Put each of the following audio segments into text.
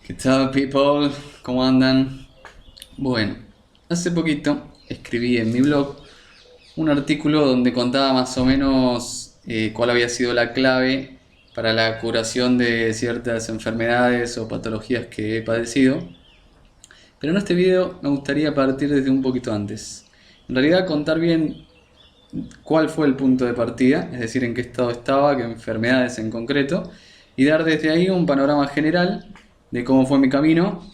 ¿Qué tal, people? ¿Cómo andan? Bueno, hace poquito escribí en mi blog un artículo donde contaba más o menos cuál había sido la clave para la curación de ciertas enfermedades o patologías que he padecido. Pero en este video me gustaría partir desde un poquito antes. En realidad contar bien cuál fue el punto de partida, es decir, en qué estado estaba, qué enfermedades en concreto, y dar desde ahí un panorama general de cómo fue mi camino,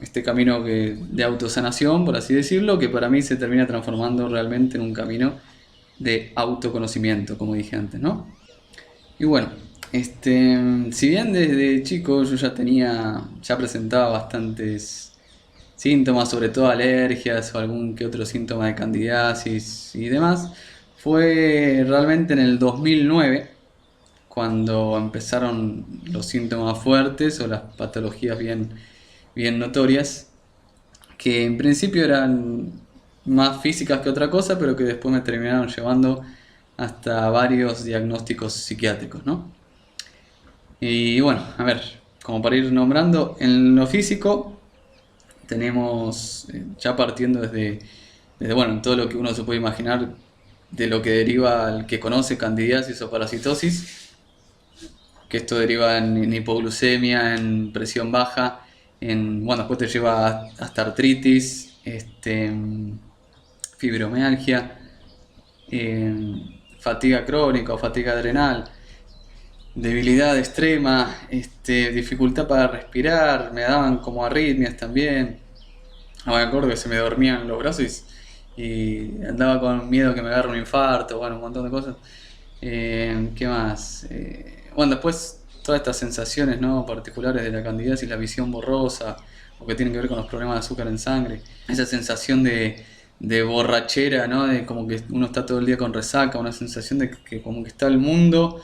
este camino de autosanación, por así decirlo, que para mí se termina transformando realmente en un camino de autoconocimiento, como dije antes, ¿no? Y bueno, si bien desde chico yo ya presentaba bastantes síntomas, sobre todo alergias o algún que otro síntoma de candidiasis y demás, fue realmente en el 2009 cuando empezaron los síntomas fuertes o las patologías bien notorias, que en principio eran más físicas que otra cosa, pero que después me terminaron llevando hasta varios diagnósticos psiquiátricos, ¿no? Y bueno, a ver, como para ir nombrando, en lo físico tenemos, ya partiendo desde, bueno, todo lo que uno se puede imaginar de lo que deriva el que conoce candidiasis o parasitosis, que esto deriva en hipoglucemia, en presión baja, bueno, después te lleva hasta artritis, fibromialgia, fatiga crónica o fatiga adrenal, debilidad extrema, dificultad para respirar, me daban como arritmias también. Me acuerdo que se me dormían los brazos y andaba con miedo que me agarre un infarto, bueno, un montón de cosas. ¿Qué más? Bueno, después todas estas sensaciones, ¿no?, particulares de la candidiasis, la visión borrosa, o que tienen que ver con los problemas de azúcar en sangre. Esa sensación de borrachera, ¿no?, de como que uno está todo el día con resaca, una sensación de que como que está el mundo,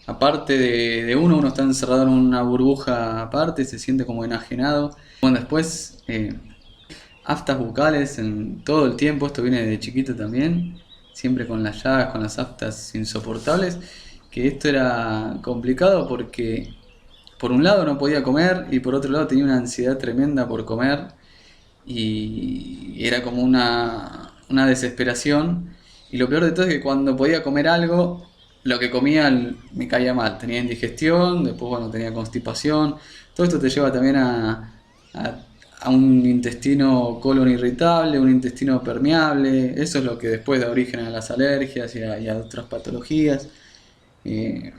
aparte de uno está encerrado en una burbuja aparte, se siente como enajenado. Bueno, después aftas bucales en todo el tiempo, esto viene de chiquito también, siempre con las llagas, con las aftas insoportables, que esto era complicado porque por un lado no podía comer y por otro lado tenía una ansiedad tremenda por comer y era como una desesperación. Y lo peor de todo es que cuando podía comer algo, lo que comía me caía mal, tenía indigestión, después bueno, tenía constipación. Todo esto te lleva también a, a un intestino colon irritable, un intestino permeable. Eso es lo que después da origen a las alergias y a otras patologías. Eh,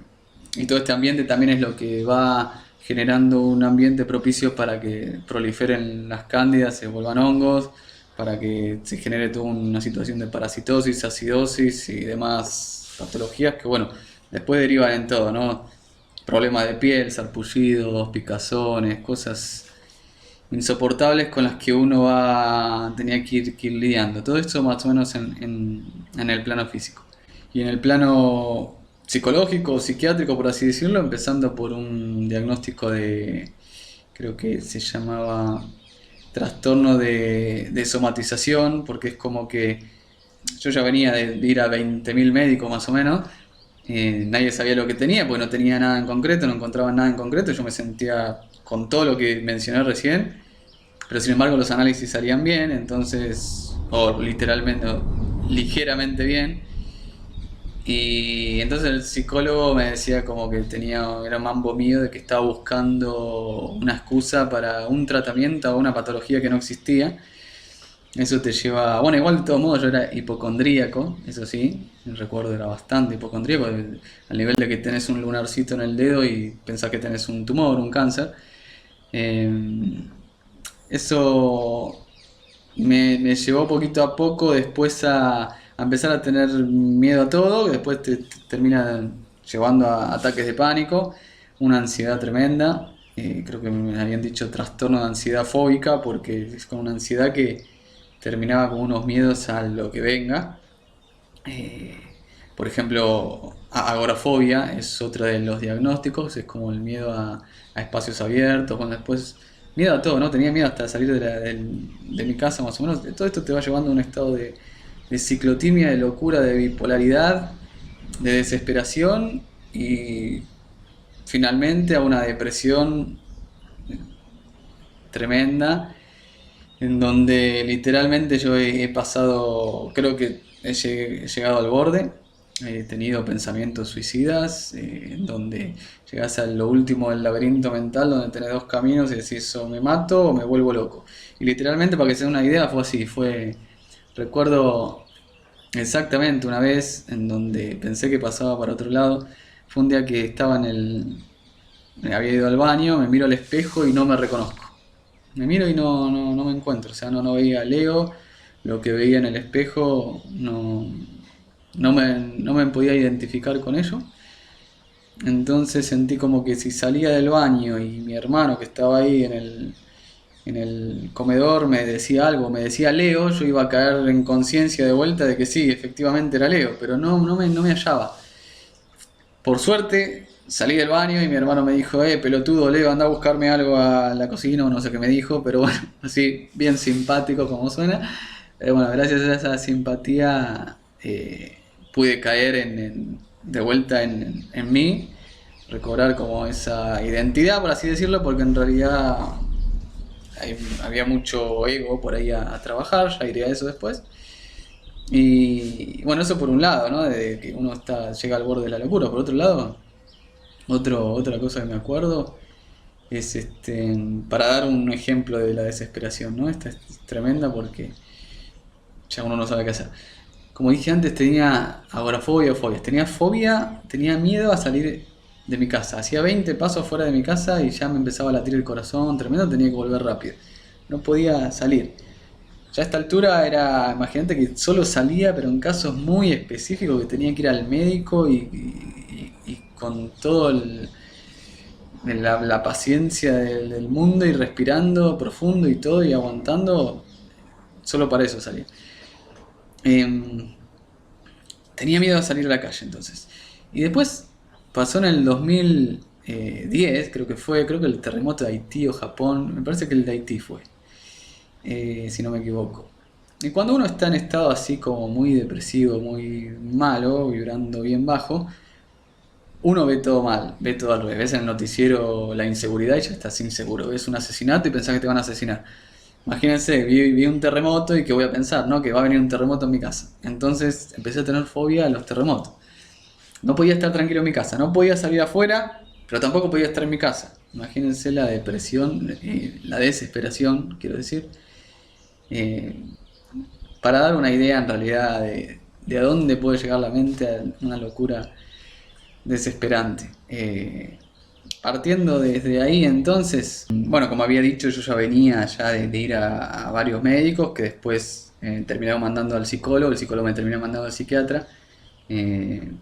y todo este ambiente también es lo que va generando un ambiente propicio para que proliferen las cándidas, se vuelvan hongos, para que se genere toda una situación de parasitosis, acidosis y demás patologías que, bueno, después derivan en todo, ¿no? Problemas de piel, sarpullidos, picazones, cosas insoportables con las que uno tenía que ir lidiando. Todo esto más o menos en el plano físico. Y en el plano psicológico o psiquiátrico, por así decirlo, empezando por un diagnóstico creo que se llamaba trastorno de somatización, porque es como que yo ya venía de ir a 20.000 médicos más o menos, nadie sabía lo que tenía, porque no tenía nada en concreto, no encontraba nada en concreto, yo me sentía con todo lo que mencioné recién, pero sin embargo los análisis salían bien, entonces, o literalmente, o ligeramente bien, y entonces el psicólogo me decía como que era mambo mío de que estaba buscando una excusa para un tratamiento o una patología que no existía. Eso te lleva, bueno, igual de todos modos yo era hipocondríaco, eso sí, recuerdo era bastante hipocondríaco, al nivel de que tenés un lunarcito en el dedo y pensás que tenés un tumor, un cáncer. Eh, Eso me llevó poquito a poco después a empezar a tener miedo a todo, que después te termina llevando a ataques de pánico, una ansiedad tremenda. Creo que me habían dicho trastorno de ansiedad fóbica porque es con una ansiedad que terminaba con unos miedos a lo que venga. Eh, por ejemplo, agorafobia es otro de los diagnósticos, es como el miedo a espacios abiertos, bueno, después miedo a todo, ¿no? Tenía miedo hasta salir de mi casa más o menos. Todo esto te va llevando a un estado de ciclotimia, de locura, de bipolaridad, de desesperación y finalmente a una depresión tremenda, en donde literalmente yo he pasado, creo que he llegado al borde, he tenido pensamientos suicidas, en donde llegas a lo último del laberinto mental, donde tenés dos caminos y decís o me mato o me vuelvo loco. Y literalmente, para que se den una idea, fue así, recuerdo exactamente una vez en donde pensé que pasaba para otro lado, fue un día que estaba me había ido al baño, me miro al espejo y no me reconozco. Me miro y no me encuentro, o sea, no veía a Leo, lo que veía en el espejo no me podía identificar con ello. Entonces sentí como que si salía del baño y mi hermano que estaba ahí en el comedor me decía algo, me decía Leo, yo iba a caer en conciencia de vuelta de que sí, efectivamente era Leo, pero no me hallaba. Por suerte salí del baño y mi hermano me dijo, pelotudo Leo, anda a buscarme algo a la cocina o no sé qué me dijo, pero bueno, así bien simpático como suena. Pero bueno, gracias a esa simpatía pude caer de vuelta en mí, recobrar como esa identidad, por así decirlo, porque en realidad había mucho ego por ahí a trabajar, ya iré a eso después. Y bueno, eso por un lado, ¿no? De que uno llega al borde de la locura. Por otro lado, otra cosa que me acuerdo es para dar un ejemplo de la desesperación, ¿no? Esta es tremenda porque ya uno no sabe qué hacer. Como dije antes, tenía agorafobia o fobias. Tenía fobia, tenía miedo a salir de mi casa. Hacía 20 pasos fuera de mi casa y ya me empezaba a latir el corazón tremendo, tenía que volver rápido. No podía salir. Ya a esta altura imagínate que solo salía, pero en casos muy específicos que tenía que ir al médico y con todo la paciencia del mundo y respirando profundo y todo y aguantando, solo para eso salía. Em, Tenía miedo a salir a la calle entonces. Y después pasó en el 2010, creo que el terremoto de Haití o Japón, me parece que el de Haití fue, si no me equivoco. Y cuando uno está en estado así como muy depresivo, muy malo, vibrando bien bajo, uno ve todo mal, ve todo al revés. Ves en el noticiero la inseguridad y ya estás inseguro. Ves un asesinato y pensás que te van a asesinar. Imagínense, vi un terremoto y que voy a pensar, ¿no? Que va a venir un terremoto en mi casa. Entonces empecé a tener fobia a los terremotos. No podía estar tranquilo en mi casa, no podía salir afuera, pero tampoco podía estar en mi casa. Imagínense la depresión, la desesperación, quiero decir. Eh, para dar una idea en realidad de a dónde puede llegar la mente a una locura desesperante. Partiendo desde ahí entonces, bueno, como había dicho, yo ya venía ya de ir a varios médicos que después terminaron mandando al psicólogo, el psicólogo me terminó mandando al psiquiatra,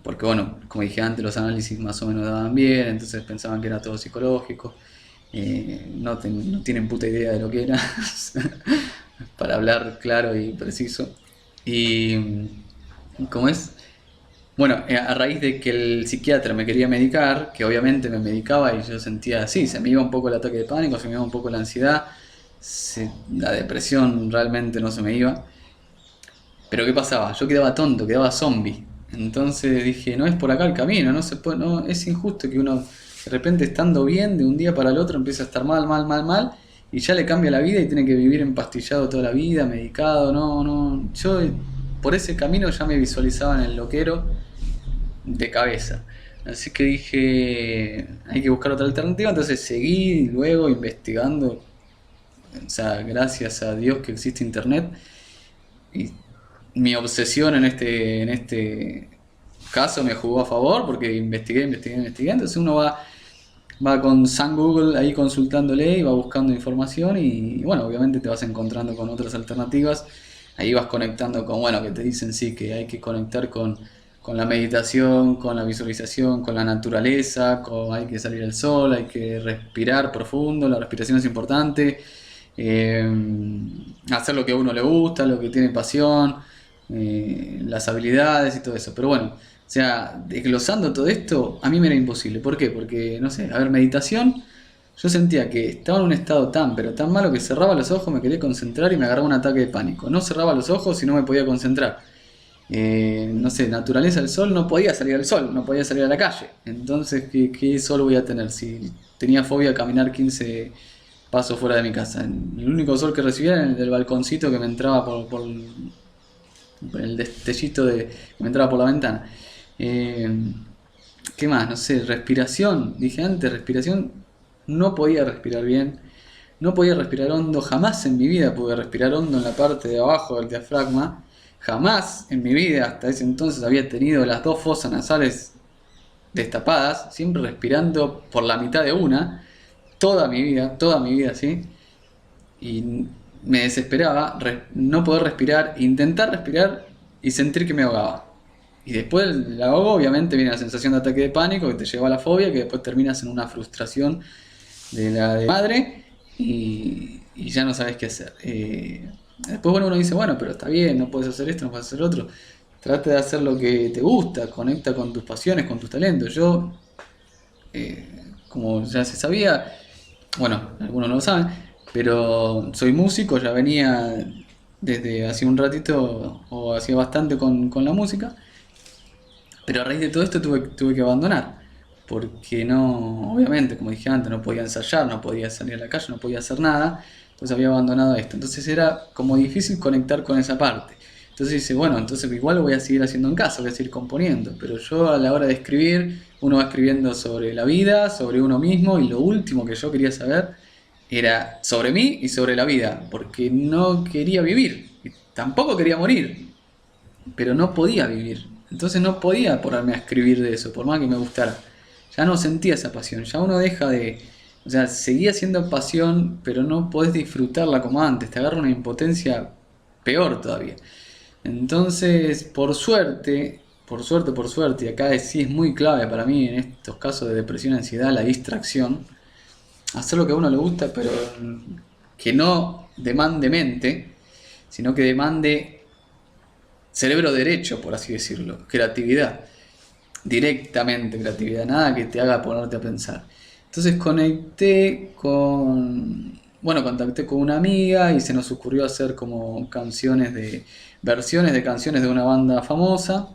porque bueno, como dije antes, los análisis más o menos daban bien, entonces pensaban que era todo psicológico, no tienen puta idea de lo que era, para hablar claro y preciso. Y, ¿cómo es? Bueno, a raíz de que el psiquiatra me quería medicar, que obviamente me medicaba y yo sentía así, se me iba un poco el ataque de pánico, se me iba un poco la ansiedad, la depresión realmente no se me iba. Pero ¿qué pasaba? Yo quedaba tonto, quedaba zombie. Entonces dije, no es por acá el camino, no se puede, no, es injusto que uno de repente estando bien, de un día para el otro empieza a estar mal, y ya le cambia la vida y tiene que vivir empastillado toda la vida, medicado, yo por ese camino ya me visualizaba en el loquero de cabeza. Así que dije, hay que buscar otra alternativa, entonces seguí luego investigando, o sea, gracias a Dios que existe internet, y mi obsesión en este caso me jugó a favor porque investigué, entonces uno va con San Google ahí consultándole y va buscando información y bueno, obviamente te vas encontrando con otras alternativas, ahí vas conectando con, bueno, que te dicen sí, que hay que conectar con la meditación, con la visualización, con la naturaleza, hay que salir al sol, hay que respirar profundo, la respiración es importante, eh, hacer lo que a uno le gusta, lo que tiene pasión, las habilidades y todo eso. Pero bueno, o sea, desglosando todo esto, a mí me era imposible. ¿Por qué? Porque, no sé, a ver, meditación, yo sentía que estaba en un estado tan, pero tan malo que cerraba los ojos, me quería concentrar y me agarraba un ataque de pánico. No cerraba los ojos y no me podía concentrar. No sé, naturaleza del sol, no podía salir al sol, no podía salir a la calle. Entonces, ¿qué sol voy a tener? Si tenía fobia a caminar paso fuera de mi casa. El único sol que recibía era el del balconcito que me entraba por el destellito que me entraba por la ventana. Eh, ¿Qué más? No sé, respiración. Dije antes, respiración. No podía respirar bien. No podía respirar hondo. Jamás en mi vida pude respirar hondo en la parte de abajo del diafragma. Jamás en mi vida hasta ese entonces había tenido las dos fosas nasales destapadas. Siempre respirando por la mitad de una. Toda mi vida, ¿sí? Y me desesperaba no poder respirar, intentar respirar y sentir que me ahogaba. Y después del ahogo obviamente viene la sensación de ataque de pánico que te lleva a la fobia, que después terminas en una frustración de la de madre y ya no sabes qué hacer. Después bueno, uno dice, bueno, pero está bien, no puedes hacer esto, no puedes hacer otro. Trata de hacer lo que te gusta, conecta con tus pasiones, con tus talentos. Yo, como ya se sabía, bueno, algunos no lo saben, pero soy músico, ya venía desde hace un ratito o hacía bastante con la música, pero a raíz de todo esto tuve que abandonar, porque no, obviamente, como dije antes, no podía ensayar, no podía salir a la calle, no podía hacer nada, entonces había abandonado esto. Entonces era como difícil conectar con esa parte. Entonces dice, bueno, entonces igual lo voy a seguir haciendo en casa, voy a seguir componiendo, pero yo a la hora de escribir, uno va escribiendo sobre la vida, sobre uno mismo, y lo último que yo quería saber era sobre mí y sobre la vida, porque no quería vivir, y tampoco quería morir, pero no podía vivir. Entonces no podía ponerme a escribir de eso, por más que me gustara. Ya no sentía esa pasión, ya uno deja de... O sea, seguía siendo pasión, pero no podés disfrutarla como antes, te agarra una impotencia peor todavía. Entonces, por suerte, y acá sí es muy clave para mí en estos casos de depresión y ansiedad, la distracción, hacer lo que a uno le gusta, pero que no demande mente, sino que demande cerebro derecho, por así decirlo, creatividad, directamente creatividad, nada que te haga ponerte a pensar. Entonces contacté con una amiga y se nos ocurrió hacer como versiones de canciones de una banda famosa.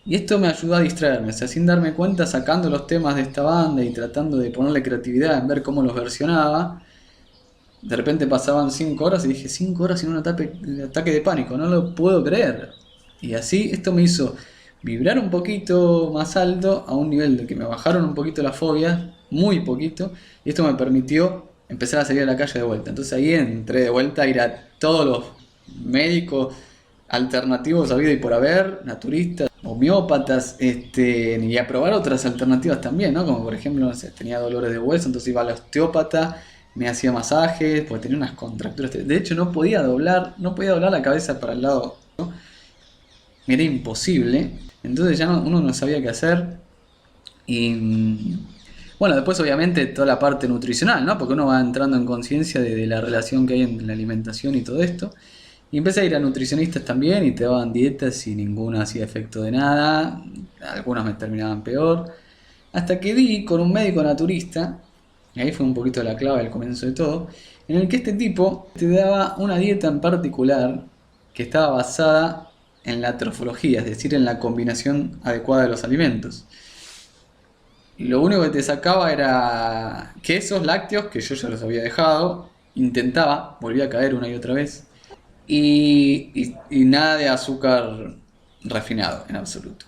Y esto me ayudó a distraerme, o sea, sin darme cuenta, sacando los temas de esta banda y tratando de ponerle creatividad en ver cómo los versionaba. De repente pasaban 5 horas y dije, 5 horas sin un ataque de pánico, no lo puedo creer. Y así esto me hizo vibrar un poquito más alto, a un nivel de que me bajaron un poquito las fobias, muy poquito, y esto me permitió empezar a salir a la calle de vuelta. Entonces ahí entré de vuelta a ir a todos los médicos alternativos habido y por haber, naturistas, homeópatas, y a probar otras alternativas también, ¿no? Como por ejemplo, no sé, tenía dolores de hueso, entonces iba al osteópata, me hacía masajes, porque tenía unas contracturas. De hecho no podía doblar la cabeza para el lado, ¿no? Era imposible. Entonces ya uno no sabía qué hacer. Y bueno, después obviamente toda la parte nutricional, ¿no? Porque uno va entrando en conciencia de la relación que hay en la alimentación y todo esto. Y empecé a ir a nutricionistas también y te daban dietas y ninguna hacía efecto de nada. Algunas me terminaban peor. Hasta que di con un médico naturista, y ahí fue un poquito la clave al comienzo de todo, en el que este tipo te daba una dieta en particular que estaba basada en la trofología, es decir, en la combinación adecuada de los alimentos. Y lo único que te sacaba era quesos, lácteos, que yo ya los había dejado, intentaba, volvía a caer una y otra vez, y nada de azúcar refinado en absoluto.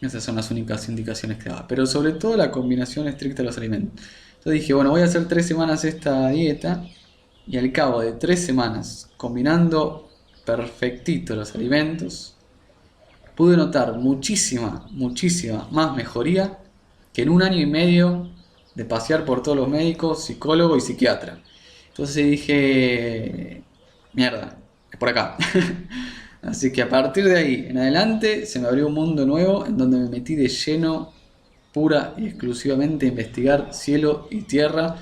Esas son las únicas indicaciones que daba. Pero sobre todo la combinación estricta de los alimentos. Entonces dije, bueno, voy a hacer 3 semanas esta dieta. Y al cabo de 3 semanas, combinando perfectito los alimentos, pude notar muchísima más mejoría que en un año y medio de pasear por todos los médicos, psicólogos y psiquiatra. Entonces dije, mierda, es por acá. Así que a partir de ahí en adelante se me abrió un mundo nuevo en donde me metí de lleno, pura y exclusivamente a investigar cielo y tierra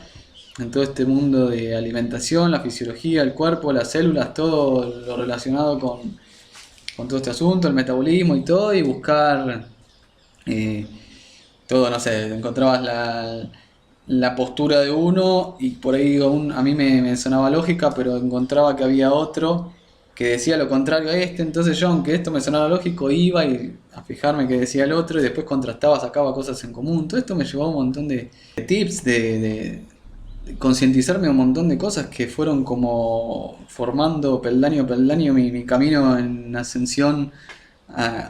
en todo este mundo de alimentación, la fisiología, el cuerpo, las células, todo lo relacionado con todo este asunto, el metabolismo y todo, y buscar eh, todo, no sé, encontrabas la postura de uno y por ahí a mí me sonaba lógica, pero encontraba que había otro que decía lo contrario a este, entonces yo, aunque esto me sonaba lógico, iba a fijarme que decía el otro y después contrastaba, sacaba cosas en común. Todo esto me llevó a un montón de tips, concientizarme de un montón de cosas que fueron como formando peldaño a peldaño mi camino en ascensión,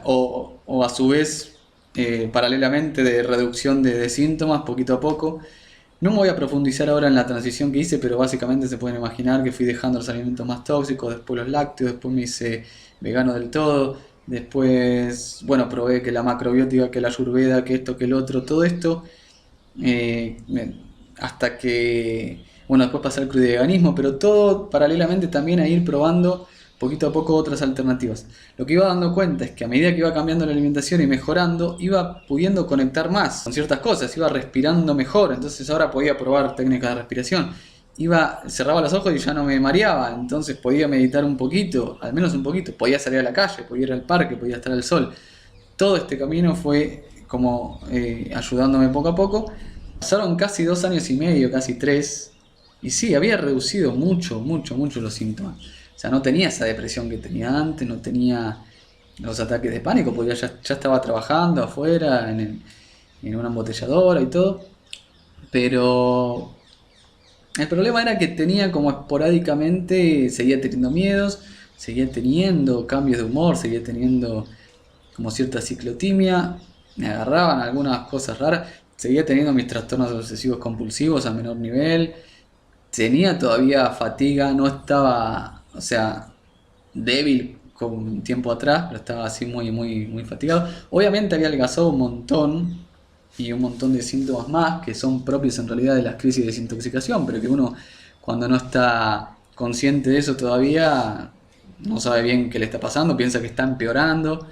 o a su vez, paralelamente, de reducción de síntomas poquito a poco. No me voy a profundizar ahora en la transición que hice, pero básicamente se pueden imaginar que fui dejando los alimentos más tóxicos, después los lácteos, después me hice vegano del todo, después, bueno, probé que la macrobiótica, que la ayurveda, que esto, que el otro, todo esto, eh, me- hasta que, bueno, después pasé al crudiveganismo, pero todo paralelamente también a ir probando poquito a poco otras alternativas. Lo que iba dando cuenta es que a medida que iba cambiando la alimentación y mejorando, iba pudiendo conectar más con ciertas cosas, iba respirando mejor, entonces ahora podía probar técnicas de respiración. Cerraba los ojos y ya no me mareaba, entonces podía meditar un poquito, al menos un poquito, podía salir a la calle, podía ir al parque, podía estar al sol. Todo este camino fue como ayudándome poco a poco. Pasaron casi 2 años y medio, casi 3, y sí, había reducido mucho, mucho, mucho los síntomas. O sea, no tenía esa depresión que tenía antes, no tenía los ataques de pánico, porque ya estaba trabajando afuera, en una embotelladora y todo. Pero el problema era que tenía como esporádicamente, seguía teniendo miedos, seguía teniendo cambios de humor, seguía teniendo como cierta ciclotimia, me agarraban algunas cosas raras, seguía teniendo mis trastornos obsesivos compulsivos a menor nivel, tenía todavía fatiga, no estaba, o sea, débil como un tiempo atrás, pero estaba así muy, muy, muy fatigado. Obviamente había adelgazado un montón y un montón de síntomas más que son propios en realidad de las crisis de desintoxicación, pero que uno cuando no está consciente de eso todavía no sabe bien qué le está pasando, piensa que está empeorando.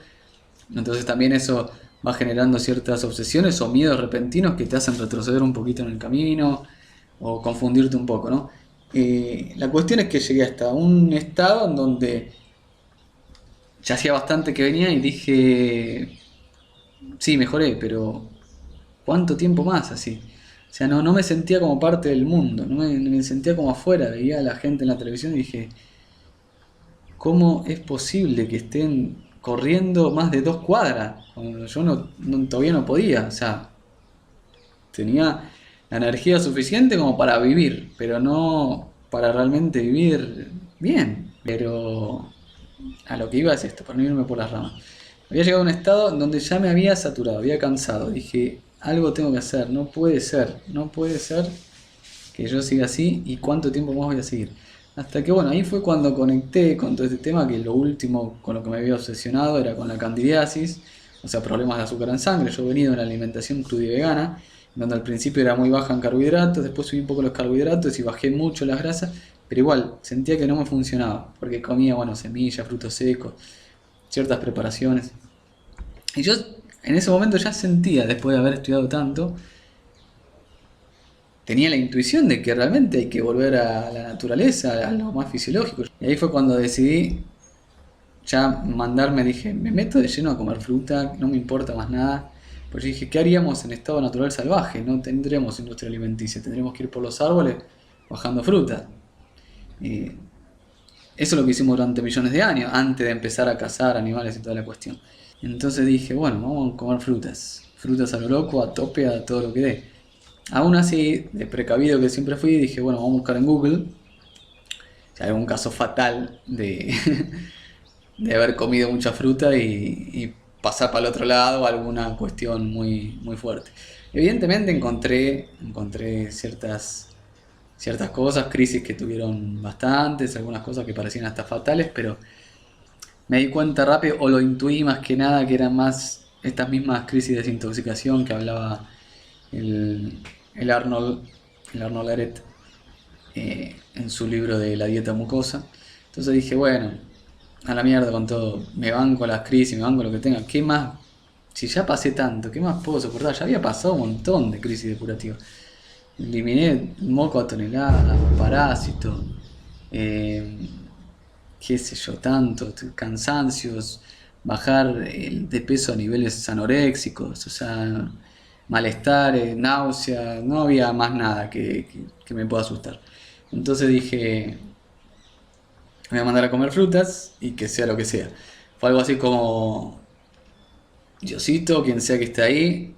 Entonces también eso va generando ciertas obsesiones o miedos repentinos que te hacen retroceder un poquito en el camino o confundirte un poco, ¿no? La cuestión es que llegué hasta un estado en donde ya hacía bastante que venía y dije, sí, mejoré, pero ¿cuánto tiempo más así? O sea, no me sentía como parte del mundo, no me sentía como afuera, veía a la gente en la televisión y dije, ¿cómo es posible que estén corriendo más de 2 cuadras? Cuando yo todavía no podía, o sea, tenía la energía suficiente como para vivir, pero no para realmente vivir bien. Pero a lo que iba es esto, para no irme por las ramas. Había llegado a un estado en donde ya me había saturado, había cansado. Dije, algo tengo que hacer, no puede ser que yo siga así y cuánto tiempo más voy a seguir. Hasta que bueno, ahí fue cuando conecté con todo este tema, que lo último con lo que me había obsesionado era con la candidiasis, o sea, problemas de azúcar en sangre. Yo he venido de una alimentación crudivegana, donde al principio era muy baja en carbohidratos, después subí un poco los carbohidratos y bajé mucho las grasas, pero igual sentía que no me funcionaba, porque comía, bueno, semillas, frutos secos, ciertas preparaciones. Y yo en ese momento ya sentía, después de haber estudiado tanto, tenía la intuición de que realmente hay que volver a la naturaleza, a lo más fisiológico. Y ahí fue cuando decidí ya mandarme, dije, me meto de lleno a comer fruta, no me importa más nada. Pues dije, ¿qué haríamos en estado natural salvaje? No tendremos industria alimenticia, tendríamos que ir por los árboles bajando fruta. Y eso es lo que hicimos durante millones de años, antes de empezar a cazar animales y toda la cuestión. Entonces dije, bueno, vamos a comer frutas. Frutas a lo loco, a tope, a todo lo que dé. Aún así, de precavido que siempre fui, dije, bueno, vamos a buscar en Google si hay algún caso fatal de haber comido mucha fruta y pasar para el otro lado, alguna cuestión muy, muy fuerte. Evidentemente encontré ciertas cosas, crisis que tuvieron bastantes, algunas cosas que parecían hasta fatales, pero me di cuenta rápido, o lo intuí más que nada, que eran más estas mismas crisis de desintoxicación que hablaba el, el Arnold, el Arnold Eret, en su libro de la dieta mucosa. Entonces dije, bueno, a la mierda con todo, me banco las crisis, me banco lo que tenga, ¿qué más? Si ya pasé tanto, ¿qué más puedo soportar? Ya había pasado un montón de crisis depurativas. Eliminé moco a toneladas, parásitos, eh, qué sé yo, tanto, cansancios, bajar de peso a niveles anoréxicos, o sea, malestar, náusea, no había más nada que me pueda asustar. Entonces dije, me voy a mandar a comer frutas y que sea lo que sea. Fue algo así como, Diosito, quien sea que esté ahí,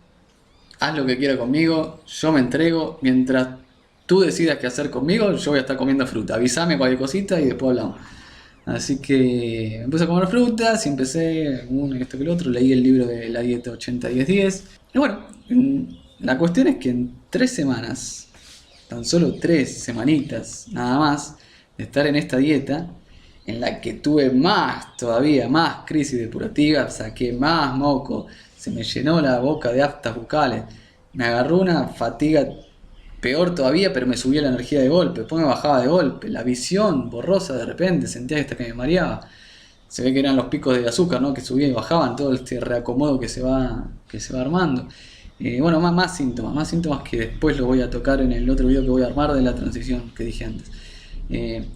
haz lo que quiera conmigo, yo me entrego, mientras tú decidas qué hacer conmigo, yo voy a estar comiendo fruta. Avísame cualquier cosita y después hablamos. Así que empecé a comer frutas y empecé uno y esto que el otro. Leí el libro de la dieta 80-10-10. Y bueno, la cuestión es que en 3 semanas, tan solo 3 semanitas nada más, de estar en esta dieta, en la que tuve todavía más crisis depurativa, saqué más moco, se me llenó la boca de aftas bucales, me agarró una fatiga peor todavía, pero me subía la energía de golpe, después me bajaba de golpe, la visión borrosa de repente, sentía hasta que me mareaba. Se ve que eran los picos de azúcar, ¿no? Que subían y bajaban, todo este reacomodo que se va armando. Bueno, más síntomas que después lo voy a tocar en el otro video que voy a armar de la transición que dije antes.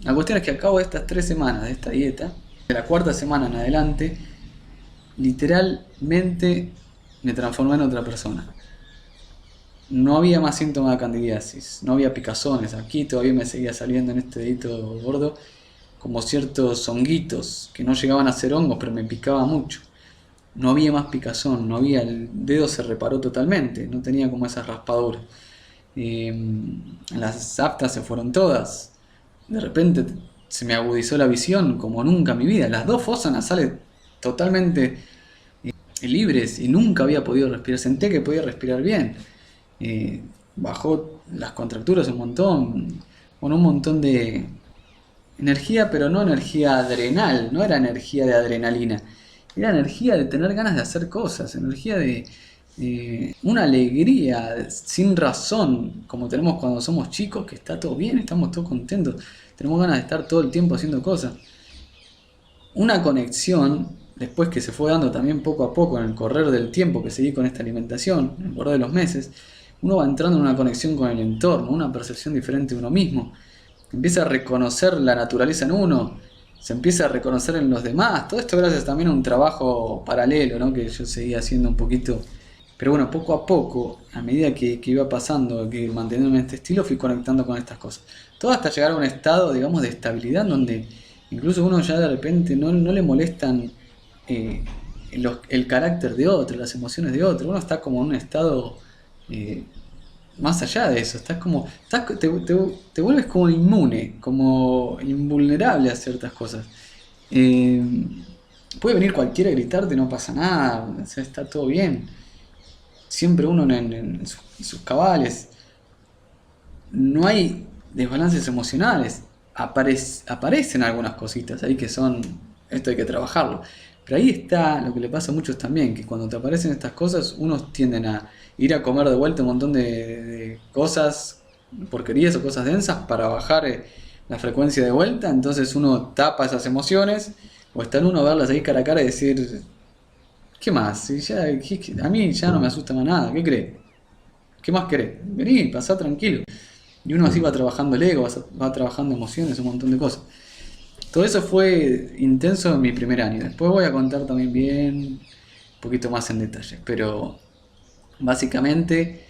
La cuestión es que a cabo de estas 3 semanas de esta dieta, de la 4ª semana en adelante, literalmente me transformé en otra persona. No había más síntomas de candidiasis, no había picazones. Aquí todavía me seguía saliendo en este dedito gordo como ciertos honguitos que no llegaban a ser hongos, pero me picaba mucho. No había más picazón, el dedo se reparó totalmente, no tenía como esas raspaduras. Las aftas se fueron todas. De repente se me agudizó la visión como nunca en mi vida. Las 2 fosas nasales totalmente libres y nunca había podido respirar. Senté que podía respirar bien. Bajó las contracturas un montón. Con un montón de energía, pero no energía adrenal. No era energía de adrenalina. Era energía de tener ganas de hacer cosas. Energía de una alegría sin razón, como tenemos cuando somos chicos, que está todo bien, estamos todos contentos, tenemos ganas de estar todo el tiempo haciendo cosas. Una conexión, después que se fue dando también poco a poco en el correr del tiempo que seguí con esta alimentación, en el correr de los meses, uno va entrando en una conexión con el entorno, una percepción diferente de uno mismo, empieza a reconocer la naturaleza en uno, se empieza a reconocer en los demás. Todo esto gracias también a un trabajo paralelo, ¿no? Que yo seguía haciendo un poquito. Pero bueno, poco a poco, a medida que iba pasando, que manteniéndome en este estilo, fui conectando con estas cosas. Todo hasta llegar a un estado, digamos, de estabilidad, donde incluso uno ya de repente no le molestan el carácter de otro, las emociones de otro. Uno está como en un estado más allá de eso. Te vuelves como inmune, como invulnerable a ciertas cosas. Puede venir cualquiera a gritarte, no pasa nada, o sea, está todo bien. Siempre uno en sus cabales. No hay desbalances emocionales. Aparecen algunas cositas ahí que son, esto hay que trabajarlo. Pero ahí está lo que le pasa a muchos también, que cuando te aparecen estas cosas, unos tienden a ir a comer de vuelta un montón de cosas, porquerías o cosas densas para bajar la frecuencia de vuelta. Entonces uno tapa esas emociones, o está en uno verlas ahí cara a cara y decir, ¿qué más? A mí ya no me asusta más nada, ¿qué crees? ¿Qué más querés? Vení, pasá tranquilo. Y uno así va trabajando el ego, va trabajando emociones, un montón de cosas. Todo eso fue intenso en mi primer año. Después voy a contar también bien, un poquito más en detalle. Pero básicamente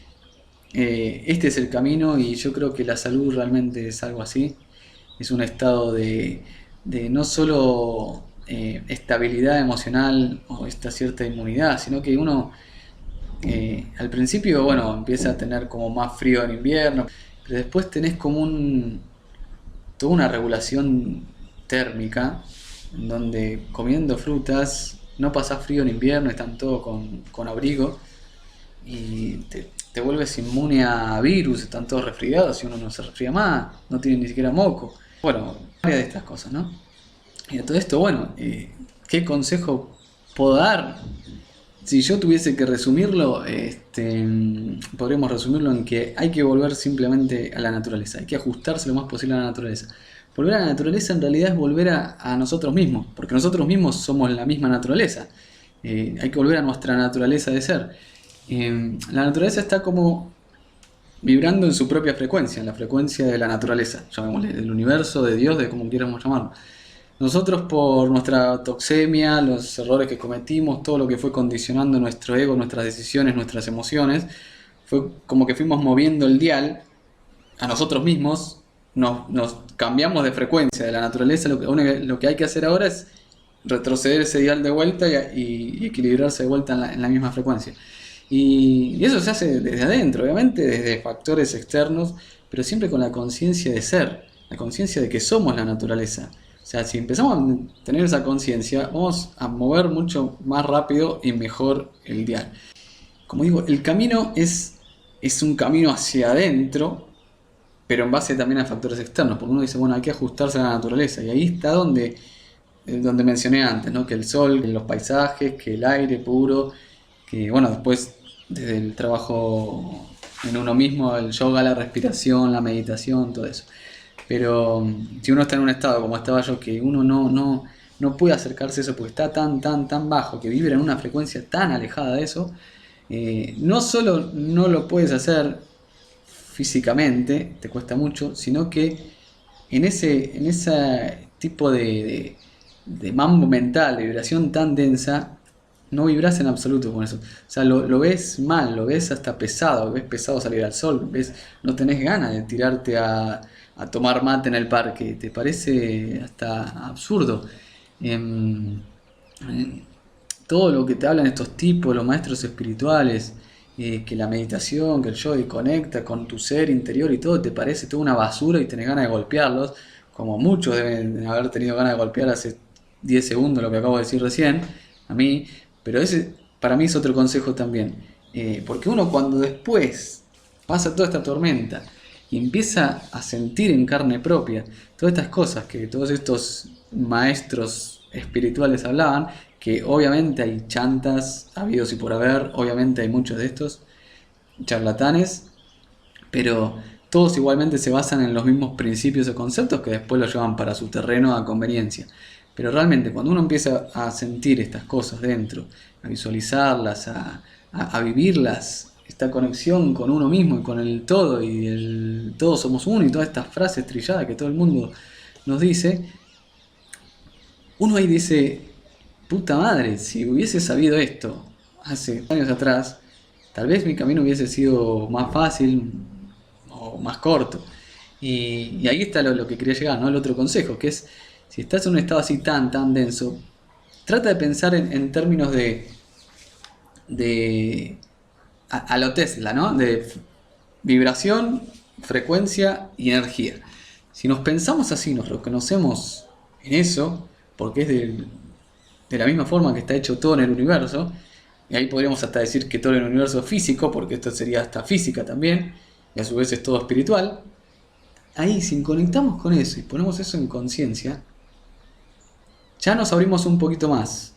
este es el camino, y yo creo que la salud realmente es algo así. Es un estado de no solo estabilidad emocional o esta cierta inmunidad, sino que uno al principio, bueno, empieza a tener como más frío en invierno, pero después tenés como toda una regulación térmica, en donde comiendo frutas no pasás frío en invierno, están todos con abrigo, y te vuelves inmune a virus, están todos resfriados y uno no se resfría más, no tiene ni siquiera moco. Bueno, varias de estas cosas, ¿no? Y a todo esto, bueno, ¿qué consejo puedo dar? Si yo tuviese que resumirlo, podríamos resumirlo en que hay que volver simplemente a la naturaleza, hay que ajustarse lo más posible a la naturaleza. Volver a la naturaleza en realidad es volver a nosotros mismos, porque nosotros mismos somos la misma naturaleza. Hay que volver a nuestra naturaleza de ser. La naturaleza está como vibrando en su propia frecuencia, en la frecuencia de la naturaleza, llamémosle, del universo, de Dios, de como quieramos llamarlo. Nosotros, por nuestra toxemia, los errores que cometimos, todo lo que fue condicionando nuestro ego, nuestras decisiones, nuestras emociones, fue como que fuimos moviendo el dial a nosotros mismos, nos cambiamos de frecuencia de la naturaleza. Lo que hay que hacer ahora es retroceder ese dial de vuelta y equilibrarse de vuelta en la misma frecuencia. Y eso se hace desde adentro, obviamente, desde factores externos, pero siempre con la conciencia de ser, la conciencia de que somos la naturaleza. O sea, si empezamos a tener esa conciencia, vamos a mover mucho más rápido y mejor el dial. Como digo, el camino es un camino hacia adentro, pero en base también a factores externos, porque uno dice, bueno, hay que ajustarse a la naturaleza, y ahí está donde mencioné antes, ¿no? Que el sol, que los paisajes, que el aire puro, que bueno, después desde el trabajo en uno mismo, el yoga, la respiración, la meditación, todo eso. Pero si uno está en un estado como estaba yo, que uno no puede acercarse a eso porque está tan bajo, que vibra en una frecuencia tan alejada de eso, no solo no lo puedes hacer físicamente, te cuesta mucho, sino que en ese tipo de mambo mental, de vibración tan densa, no vibras en absoluto con eso. O sea, lo ves mal, lo ves hasta pesado, ves pesado salir al sol, ves, no tenés ganas de tirarte a tomar mate en el parque, te parece hasta absurdo. Em, Todo lo que te hablan estos tipos, los maestros espirituales, que la meditación, que el yoga conecta con tu ser interior y todo, te parece toda una basura y tenés ganas de golpearlos, como muchos deben haber tenido ganas de golpear hace 10 segundos lo que acabo de decir recién, a mí, pero ese para mí es otro consejo también, porque uno cuando después pasa toda esta tormenta y empieza a sentir en carne propia todas estas cosas que todos estos maestros espirituales hablaban, que obviamente hay chantas habidos y por haber, obviamente hay muchos de estos charlatanes, pero todos igualmente se basan en los mismos principios o conceptos que después los llevan para su terreno a conveniencia. Pero realmente cuando uno empieza a sentir estas cosas dentro, a visualizarlas, a vivirlas, esta conexión con uno mismo y con el todo, y el todos somos uno, y todas estas frases trilladas que todo el mundo nos dice, uno ahí dice, puta madre, si hubiese sabido esto hace años atrás, tal vez mi camino hubiese sido más fácil o más corto. Y ahí está lo que quería llegar, ¿no? El otro consejo, que es, si estás en un estado así tan denso, trata de pensar en términos de a lo Tesla, ¿no? De vibración, frecuencia y energía. Si nos pensamos así, nos reconocemos en eso, porque es de la misma forma que está hecho todo en el universo, y ahí podríamos hasta decir que todo en el universo es físico, porque esto sería hasta física también, y a su vez es todo espiritual. Ahí, si conectamos con eso y ponemos eso en conciencia, ya nos abrimos un poquito más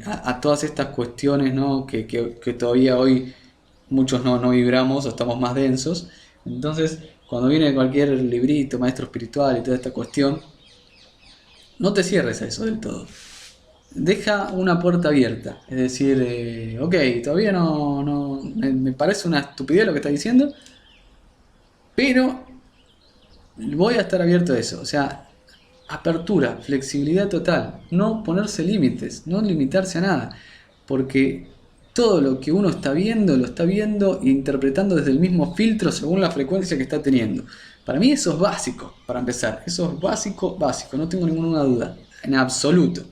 a todas estas cuestiones, ¿no? que todavía hoy muchos no vibramos o estamos más densos. Entonces, cuando viene cualquier librito, maestro espiritual y toda esta cuestión, no te cierres a eso del todo. Deja una puerta abierta, es decir, ok, todavía me parece una estupidez lo que está diciendo, pero voy a estar abierto a eso. O sea, apertura, flexibilidad total, no ponerse límites, no limitarse a nada, porque todo lo que uno está viendo, lo está viendo e interpretando desde el mismo filtro según la frecuencia que está teniendo. Para mí eso es básico, para empezar, eso es básico, no tengo ninguna duda, en absoluto.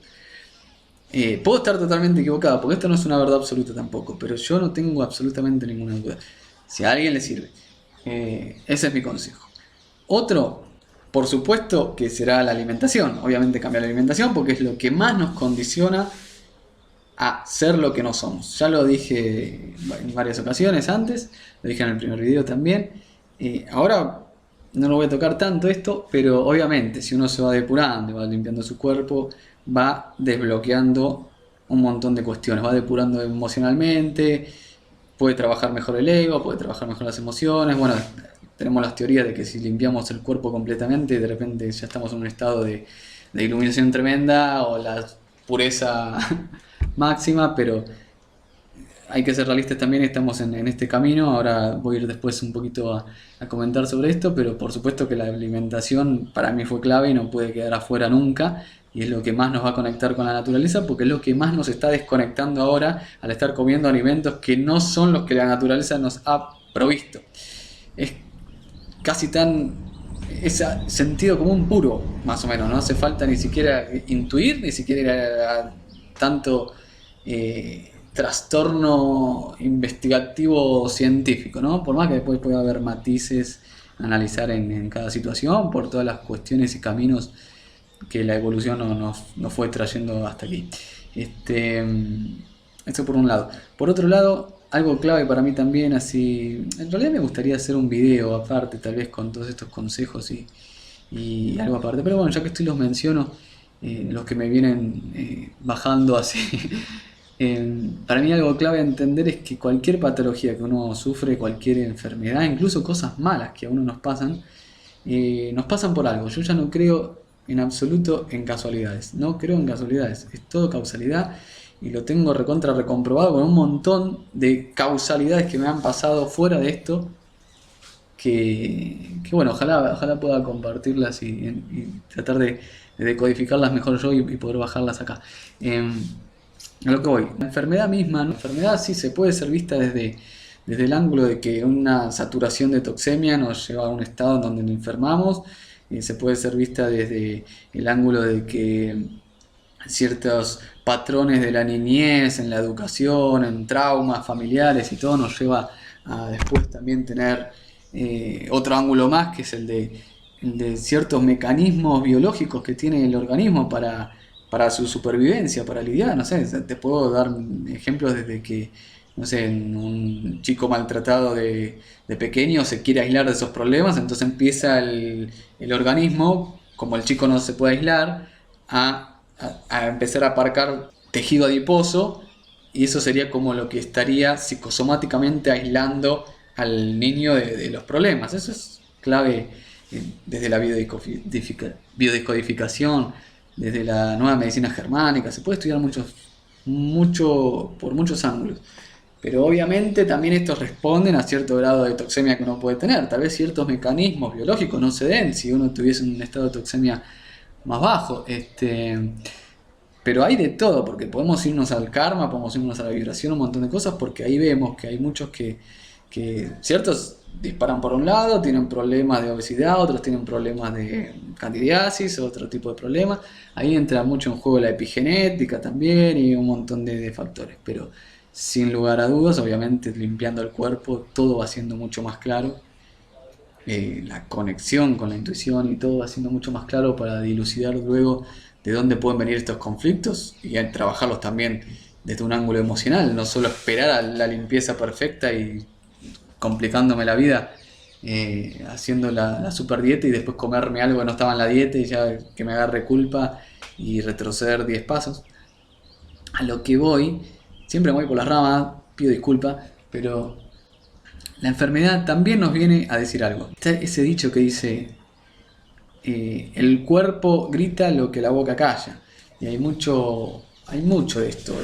Puedo estar totalmente equivocado, porque esto no es una verdad absoluta tampoco, pero yo no tengo absolutamente ninguna duda. Si a alguien le sirve, ese es mi consejo. Otro, por supuesto, que será la alimentación. Obviamente cambiar la alimentación porque es lo que más nos condiciona a ser lo que no somos. Ya lo dije en varias ocasiones antes, lo dije en el primer video también. Ahora no lo voy a tocar tanto esto, pero obviamente si uno se va depurando, va limpiando su cuerpo, va desbloqueando un montón de cuestiones, va depurando emocionalmente, puede trabajar mejor el ego, puede trabajar mejor las emociones. Bueno, tenemos las teorías de que si limpiamos el cuerpo completamente, de repente ya estamos en un estado de iluminación tremenda o la pureza máxima, pero hay que ser realistas también, estamos en este camino. Ahora voy a ir después un poquito a comentar sobre esto, pero por supuesto que la alimentación para mí fue clave y no puede quedar afuera nunca, y es lo que más nos va a conectar con la naturaleza, porque es lo que más nos está desconectando ahora al estar comiendo alimentos que no son los que la naturaleza nos ha provisto. Es casi ese sentido común puro, más o menos, no hace falta ni siquiera intuir, ni siquiera tanto trastorno investigativo científico, ¿no? Por más que después pueda haber matices analizar en cada situación por todas las cuestiones y caminos que la evolución nos fue trayendo hasta aquí. Eso por un lado. Por otro lado, algo clave para mí también, así, en realidad me gustaría hacer un video aparte, tal vez con todos estos consejos y algo aparte, pero bueno, ya que estoy los menciono, los que me vienen bajando así. Para mí algo clave a entender es que cualquier patología que uno sufre, cualquier enfermedad, incluso cosas malas que a uno nos pasan por algo. Yo ya no creo en absoluto en casualidades, no creo en casualidades, es todo causalidad y lo tengo recontra recomprobado con un montón de causalidades que me han pasado fuera de esto, que bueno, ojalá pueda compartirlas y tratar de decodificarlas mejor yo y poder bajarlas acá. A lo que voy, la enfermedad misma, la enfermedad sí se puede ser vista desde el ángulo de que una saturación de toxemia nos lleva a un estado en donde nos enfermamos, y se puede ser vista desde el ángulo de que ciertos patrones de la niñez, en la educación, en traumas familiares y todo nos lleva a después también tener otro ángulo más, que es el de ciertos mecanismos biológicos que tiene el organismo para su supervivencia, para lidiar. No sé, te puedo dar ejemplos desde que, no sé, un chico maltratado de pequeño se quiere aislar de esos problemas, entonces empieza el organismo, como el chico no se puede aislar, a empezar a aparcar tejido adiposo, y eso sería como lo que estaría psicosomáticamente aislando al niño de los problemas. Eso es clave desde la biodescodificación, desde la nueva medicina germánica. Se puede estudiar por muchos ángulos. Pero obviamente también estos responden a cierto grado de toxemia que uno puede tener. Tal vez ciertos mecanismos biológicos no se den si uno tuviese un estado de toxemia más bajo. Pero hay de todo, porque podemos irnos al karma, podemos irnos a la vibración, un montón de cosas, porque ahí vemos que hay muchos que ciertos disparan por un lado, tienen problemas de obesidad, otros tienen problemas de candidiasis, otro tipo de problemas. Ahí entra mucho en juego la epigenética también y un montón de factores. Pero sin lugar a dudas, obviamente limpiando el cuerpo, todo va siendo mucho más claro. La conexión con la intuición y todo va siendo mucho más claro para dilucidar luego de dónde pueden venir estos conflictos y trabajarlos también desde un ángulo emocional, no solo esperar a la limpieza perfecta y complicándome la vida haciendo la super dieta y después comerme algo que no estaba en la dieta y ya que me agarre culpa y retroceder 10 pasos. A lo que voy, siempre me voy por las ramas, pido disculpas, pero la enfermedad también nos viene a decir algo. Está ese dicho que dice, el cuerpo grita lo que la boca calla. Y hay mucho de esto.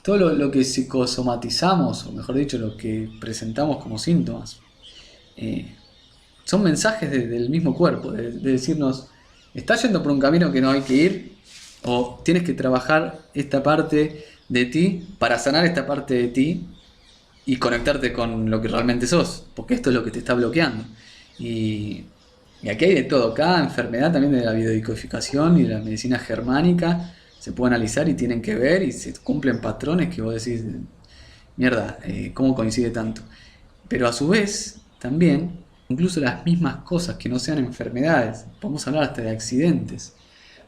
Todo lo que psicosomatizamos, o mejor dicho, lo que presentamos como síntomas, son mensajes del mismo cuerpo, de decirnos, estás yendo por un camino que no hay que ir, o tienes que trabajar esta parte de ti para sanar esta parte de ti y conectarte con lo que realmente sos, porque esto es lo que te está bloqueando. Y aquí hay de todo. Cada enfermedad también de la biodescodificación y de la medicina germánica se puede analizar y tienen que ver y se cumplen patrones que vos decís, mierda, ¿cómo coincide tanto? Pero a su vez, también, incluso las mismas cosas que no sean enfermedades, podemos hablar hasta de accidentes,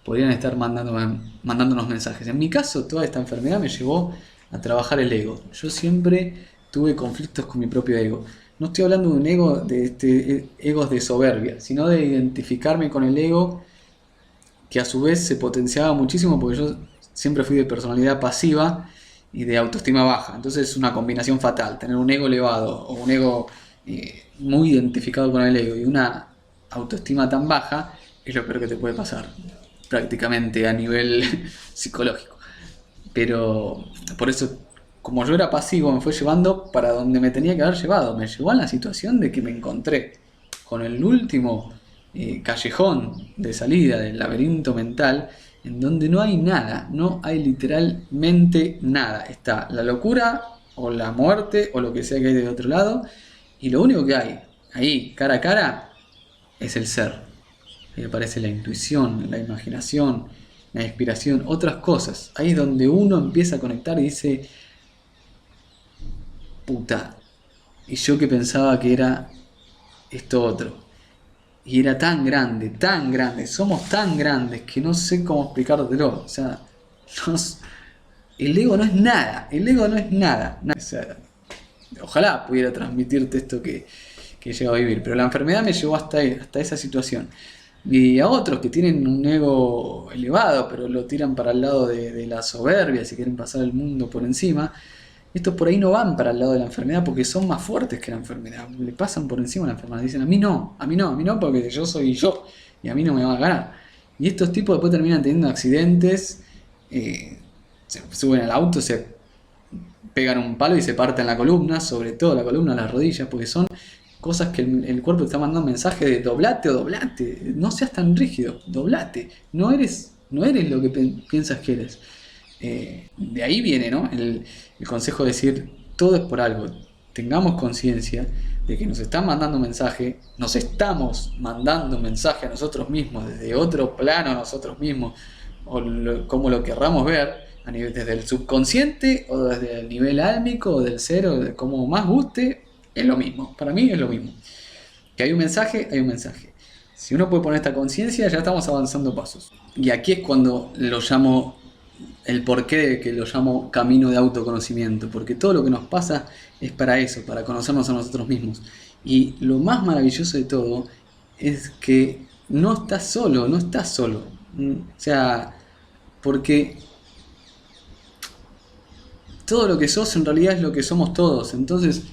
podrían estar mandándonos mensajes. En mi caso, toda esta enfermedad me llevó a trabajar el ego. Yo siempre tuve conflictos con mi propio ego. No estoy hablando de un ego, de egos de soberbia, sino de identificarme con el ego, que a su vez se potenciaba muchísimo porque yo siempre fui de personalidad pasiva y de autoestima baja. Entonces es una combinación fatal, tener un ego elevado o un ego muy identificado con el ego y una autoestima tan baja es lo peor que te puede pasar, prácticamente a nivel psicológico. Pero por eso, como yo era pasivo, me fue llevando para donde me tenía que haber llevado. Me llevó a la situación de que me encontré con el último callejón de salida del laberinto mental, en donde no hay nada, no hay literalmente nada. Está la locura o la muerte o lo que sea que hay de otro lado, y lo único que hay ahí, cara a cara, es el ser. Ahí aparece la intuición, la imaginación, la inspiración, otras cosas. Ahí es donde uno empieza a conectar y dice, puta, y yo que pensaba que era esto otro. Y era tan grande, somos tan grandes que no sé cómo explicártelo. O sea, nos- el ego no es nada, el ego no es nada. O sea, ojalá pudiera transmitirte esto que llego a vivir, pero la enfermedad me llevó hasta esa situación. Y a otros que tienen un ego elevado, pero lo tiran para el lado de la soberbia, si quieren pasar el mundo por encima, estos por ahí no van para el lado de la enfermedad porque son más fuertes que la enfermedad. Le pasan por encima a la enfermedad. Dicen, a mí no, a mí no, a mí no, porque yo soy yo y a mí no me va a ganar. Y estos tipos después terminan teniendo accidentes, se suben al auto, se pegan un palo y se parten la columna, sobre todo la columna, las rodillas, porque son cosas que el cuerpo te está mandando un mensaje de doblate o doblate, no seas tan rígido, doblate, no eres lo que piensas que eres. De ahí viene, ¿no? el consejo de decir, todo es por algo, tengamos conciencia de que nos están mandando un mensaje, nos estamos mandando un mensaje a nosotros mismos, desde otro plano a nosotros mismos, o como lo querramos ver, desde el subconsciente o desde el nivel álmico o del cero, como más guste, es lo mismo. Para mí es lo mismo. Que hay un mensaje, hay un mensaje. Si uno puede poner esta conciencia, ya estamos avanzando pasos. Y aquí es cuando lo llamo, el porqué de que lo llamo camino de autoconocimiento. Porque todo lo que nos pasa es para eso, para conocernos a nosotros mismos. Y lo más maravilloso de todo es que no estás solo, no estás solo. O sea, porque todo lo que sos en realidad es lo que somos todos. Entonces,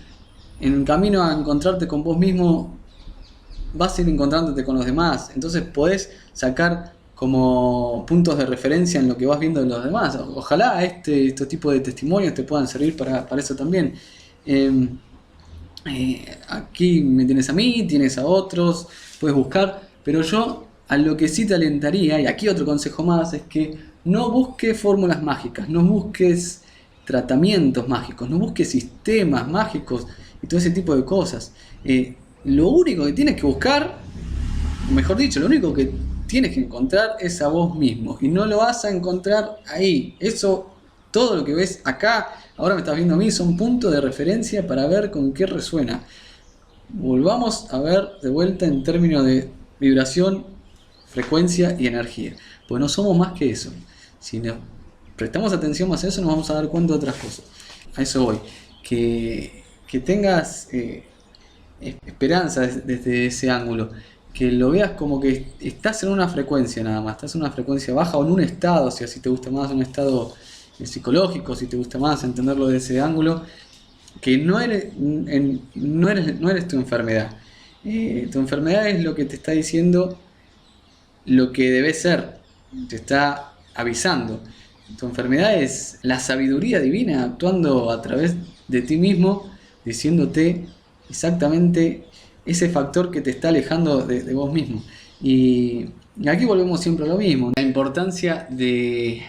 en el camino a encontrarte con vos mismo, vas a ir encontrándote con los demás. Entonces podés sacar como puntos de referencia en lo que vas viendo de los demás. Ojalá estos tipos de testimonios te puedan servir para eso también. Eh, Aquí me tienes a mí, tienes a otros, puedes buscar, pero yo a lo que sí te alentaría, y aquí otro consejo más, es que no busques fórmulas mágicas, no busques tratamientos mágicos, no busques sistemas mágicos y todo ese tipo de cosas. Lo único que tienes que buscar, mejor dicho, lo único que tienes que encontrar es a vos mismo, y no lo vas a encontrar ahí. Eso, todo lo que ves acá, ahora me estás viendo a mí, son puntos de referencia para ver con qué resuena. Volvamos a ver de vuelta en términos de vibración, frecuencia y energía, porque no somos más que eso. Si nos prestamos atención más a eso, nos vamos a dar cuenta de otras cosas. A eso voy. Que tengas esperanza desde ese ángulo, que lo veas como que estás en una frecuencia nada más, estás en una frecuencia baja o en un estado, o sea, si te gusta más un estado psicológico, si te gusta más entenderlo de ese ángulo, que no eres tu enfermedad. Tu enfermedad es lo que te está diciendo lo que debes ser, te está avisando. Tu enfermedad es la sabiduría divina actuando a través de ti mismo, diciéndote exactamente ese factor que te está alejando de vos mismo. Y aquí volvemos siempre a lo mismo, la importancia de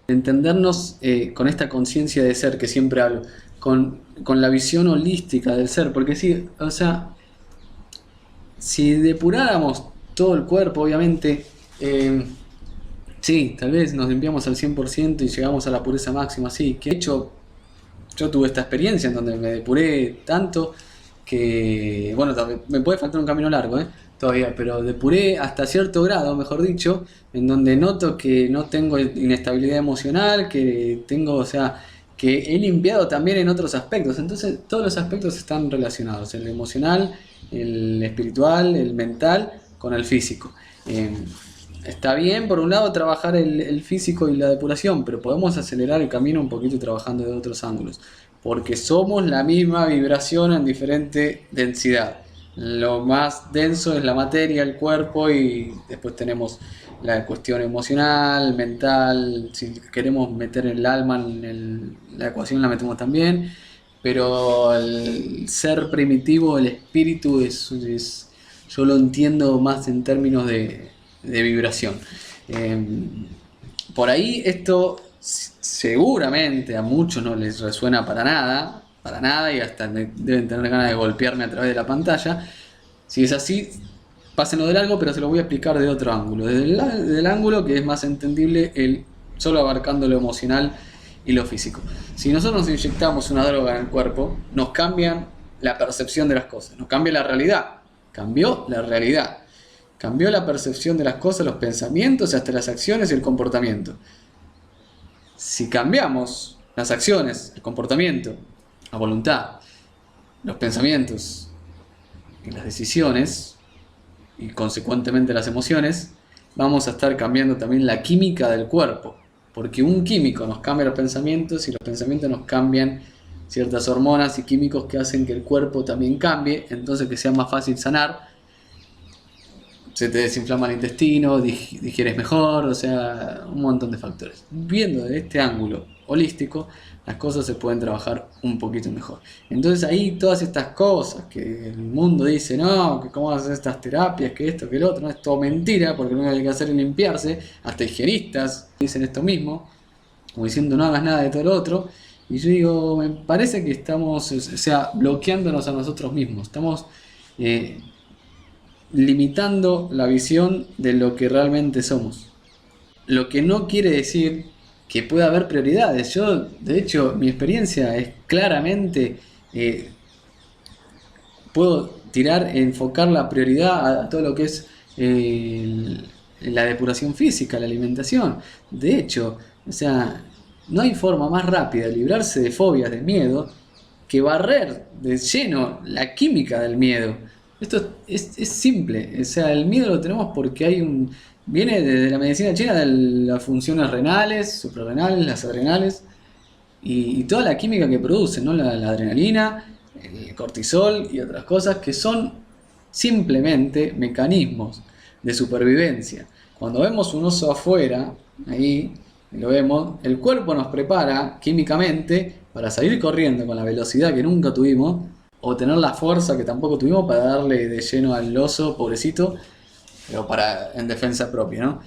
entendernos con esta conciencia de ser que siempre hablo, con la visión holística del ser, porque sí, o sea, si depuráramos todo el cuerpo, obviamente, sí, tal vez nos limpiamos al 100% y llegamos a la pureza máxima, sí, que de hecho yo tuve esta experiencia en donde me depuré tanto que, bueno, me puede faltar un camino largo, todavía, pero depuré hasta cierto grado, mejor dicho, en donde noto que no tengo inestabilidad emocional, que tengo, o sea, que he limpiado también en otros aspectos. Entonces todos los aspectos están relacionados, el emocional, el espiritual, el mental, con el físico. Está bien, por un lado, trabajar el físico y la depuración, pero podemos acelerar el camino un poquito trabajando de otros ángulos, porque somos la misma vibración en diferente densidad. Lo más denso es la materia, el cuerpo, y después tenemos la cuestión emocional, mental. Si queremos meter el alma en la ecuación, la metemos también, pero el ser primitivo, el espíritu, yo lo entiendo más en términos de vibración. Por ahí esto seguramente a muchos no les resuena para nada, y hasta deben tener ganas de golpearme a través de la pantalla. Si es así, pásenlo de largo, pero se lo voy a explicar de otro ángulo, desde el ángulo que es más entendible, solo abarcando lo emocional y lo físico. Si nosotros nos inyectamos una droga en el cuerpo, nos cambian la percepción de las cosas, no cambia la realidad, cambió la realidad. Cambió la percepción de las cosas, los pensamientos, hasta las acciones y el comportamiento. Si cambiamos las acciones, el comportamiento, la voluntad, los pensamientos y las decisiones, y consecuentemente las emociones, vamos a estar cambiando también la química del cuerpo. Porque un químico nos cambia los pensamientos y los pensamientos nos cambian ciertas hormonas y químicos que hacen que el cuerpo también cambie, entonces que sea más fácil sanar. Se te desinflama el intestino, digieres mejor, o sea, un montón de factores. Viendo desde este ángulo holístico, las cosas se pueden trabajar un poquito mejor. Entonces ahí todas estas cosas que el mundo dice, no, que cómo hacer estas terapias, que esto, que el otro, no, es todo mentira, porque lo único que hay que hacer es limpiarse. Hasta higienistas dicen esto mismo, como diciendo no hagas nada de todo lo otro. Y yo digo, me parece que estamos, o sea, bloqueándonos a nosotros mismos. Estamos limitando la visión de lo que realmente somos. Lo que no quiere decir que pueda haber prioridades. Yo, de hecho, mi experiencia es claramente, puedo enfocar la prioridad a todo lo que es la depuración física, la alimentación. De hecho, o sea, no hay forma más rápida de librarse de fobias, de miedo, que barrer de lleno la química del miedo. Esto es simple, o sea, el miedo lo tenemos porque viene desde la medicina china de las funciones renales, suprarrenales, las adrenales y toda la química que producen, ¿no? La adrenalina, el cortisol y otras cosas que son simplemente mecanismos de supervivencia. Cuando vemos un oso afuera, ahí lo vemos, el cuerpo nos prepara químicamente para salir corriendo con la velocidad que nunca tuvimos o tener la fuerza que tampoco tuvimos para darle de lleno al oso, pobrecito, pero en defensa propia, ¿no?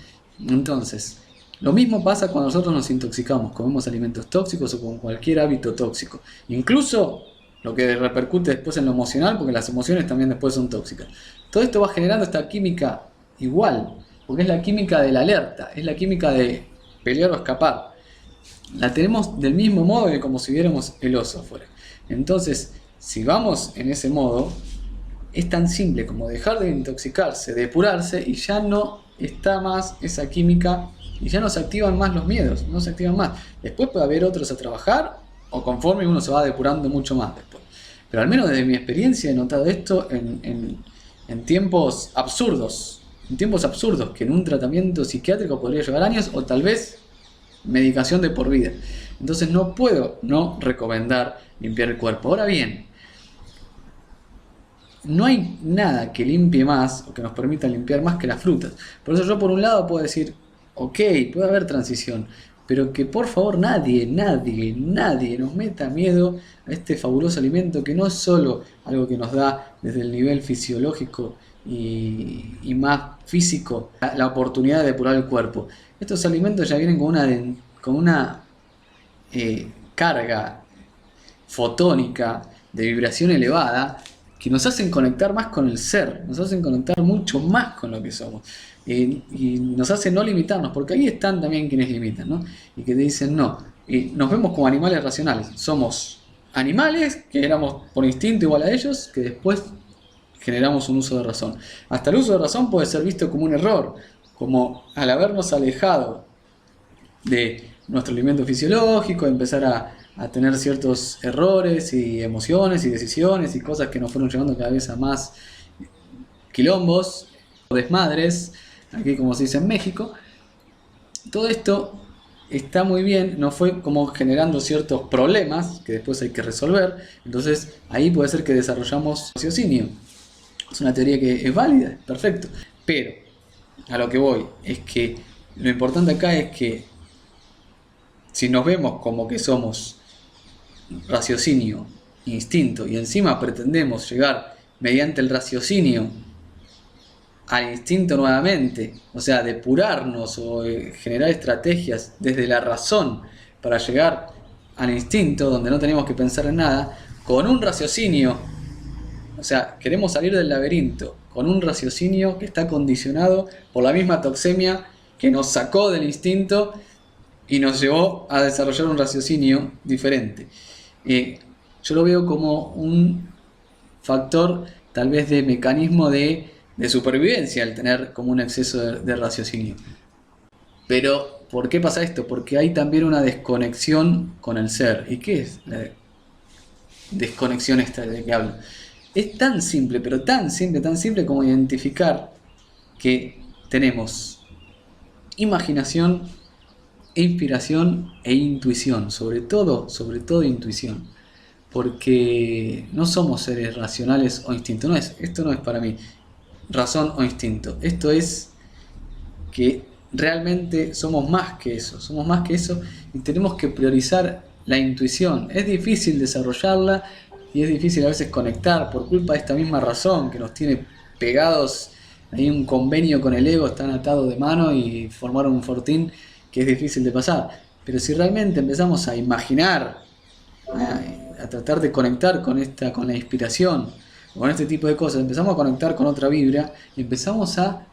Entonces, lo mismo pasa cuando nosotros nos intoxicamos, comemos alimentos tóxicos o con cualquier hábito tóxico. Incluso lo que repercute después en lo emocional, porque las emociones también después son tóxicas. Todo esto va generando esta química igual, porque es la química de la alerta, es la química de pelear o escapar. La tenemos del mismo modo que como si viéramos el oso afuera. Entonces, si vamos en ese modo, es tan simple como dejar de intoxicarse, depurarse y ya no está más esa química y ya no se activan más los miedos, no se activan más. Después puede haber otros a trabajar o conforme uno se va depurando mucho más después. Pero al menos desde mi experiencia he notado esto en tiempos absurdos, que en un tratamiento psiquiátrico podría llevar años o tal vez medicación de por vida. Entonces no puedo no recomendar limpiar el cuerpo. Ahora bien, no hay nada que limpie más o que nos permita limpiar más que las frutas. Por eso yo por un lado puedo decir, ok, puede haber transición, pero que por favor nadie nos meta miedo a este fabuloso alimento que no es solo algo que nos da desde el nivel fisiológico y más físico la oportunidad de depurar el cuerpo. Estos alimentos ya vienen con una carga fotónica de vibración elevada que nos hacen conectar más con el ser, nos hacen conectar mucho más con lo que somos y nos hacen no limitarnos, porque ahí están también quienes limitan, ¿no? Y que te dicen no, y nos vemos como animales racionales, somos animales que éramos por instinto igual a ellos, que después generamos un uso de razón. Hasta el uso de razón puede ser visto como un error, como al habernos alejado de nuestro alimento fisiológico, empezar a tener ciertos errores y emociones y decisiones y cosas que nos fueron llevando cada vez a más quilombos o desmadres, aquí como se dice en México. Todo esto está muy bien, nos fue como generando ciertos problemas que después hay que resolver, entonces ahí puede ser que desarrollamos raciocinio. Es una teoría que es válida, perfecto, pero a lo que voy es que lo importante acá es que si nos vemos como que somos raciocinio, instinto, y encima pretendemos llegar mediante el raciocinio al instinto nuevamente, o sea, depurarnos o generar estrategias desde la razón para llegar al instinto donde no tenemos que pensar en nada, con un raciocinio, o sea, queremos salir del laberinto con un raciocinio que está condicionado por la misma toxemia que nos sacó del instinto y nos llevó a desarrollar un raciocinio diferente. Yo lo veo como factor tal vez de mecanismo de supervivencia al tener como un exceso de raciocinio. Pero, ¿por qué pasa esto? Porque hay también una desconexión con el ser. ¿Y qué es la desconexión esta de que hablo? Es tan simple, pero tan simple como identificar que tenemos imaginación, inspiración e intuición. Sobre todo intuición. Porque no somos seres racionales o instintos. Esto no es para mí razón o instinto. Esto es que realmente somos más que eso y tenemos que priorizar la intuición. Es difícil desarrollarla y es difícil a veces conectar por culpa de esta misma razón que nos tiene pegados. Hay un convenio con el ego, están atados de mano y formaron un fortín que es difícil de pasar. Pero si realmente empezamos a imaginar, a tratar de conectar con la inspiración, con este tipo de cosas, empezamos a conectar con otra vibra y empezamos a